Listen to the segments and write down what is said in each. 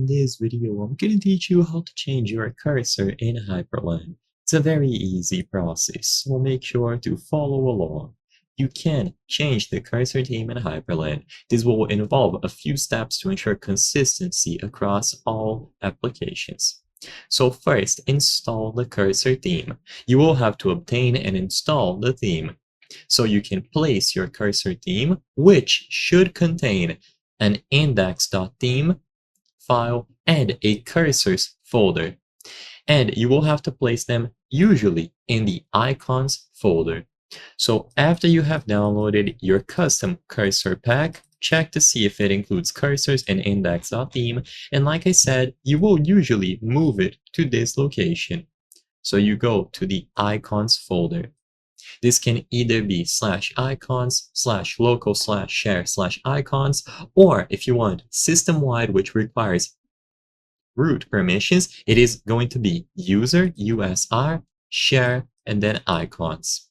In this video, I'm going to teach you how to change your cursor in Hyprland. It's a very easy process, so make sure to follow along. You can change the cursor theme in Hyprland. This will involve a few steps to ensure consistency across all applications. So first, install the cursor theme. You will have to obtain and install the theme. So you can place your cursor theme, which should contain an index.theme file and a cursors folder. And you will have to place them usually in the icons folder. So after you have downloaded your custom cursor pack, check to see if it includes cursors and index.theme. And like I said, you will usually move it to this location. So you go to the icons folder. This can either be /icons, /local, /share, /icons, or if you want system-wide, which requires root permissions, it is going to be user, usr, share, and then icons.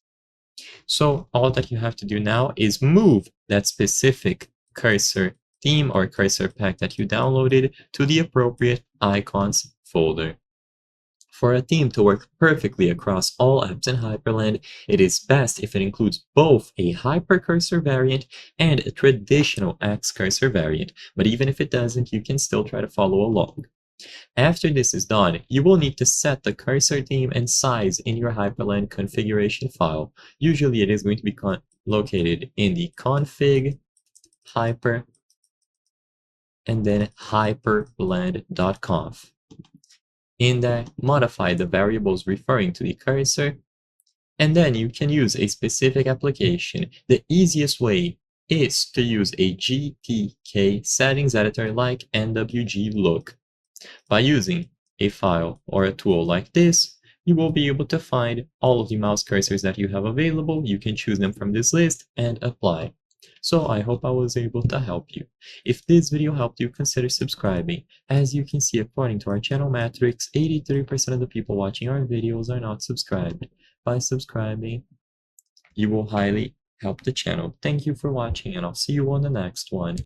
So all that you have to do now is move that specific cursor theme or cursor pack that you downloaded to the appropriate icons folder. For a theme to work perfectly across all apps in Hyprland, it is best if it includes both a hypercursor variant and a traditional X-cursor variant, but even if it doesn't, you can still try to follow along. After this is done, you will need to set the cursor theme and size in your Hyprland configuration file. Usually it is going to be located in the config, hyper, and then hyprland.conf. In there, modify the variables referring to the cursor, and then you can use a specific application. The easiest way is to use a GTK settings editor like nwglook. By using a file or a tool like this, you will be able to find all of the mouse cursors that you have available. You can choose them from this list and apply. So I hope I was able to help you. If this video helped you, consider subscribing. As you can see, according to our channel metrics, 83% of the people watching our videos are not subscribed. By subscribing, you will highly help the channel. Thank you for watching, and I'll see you on the next one.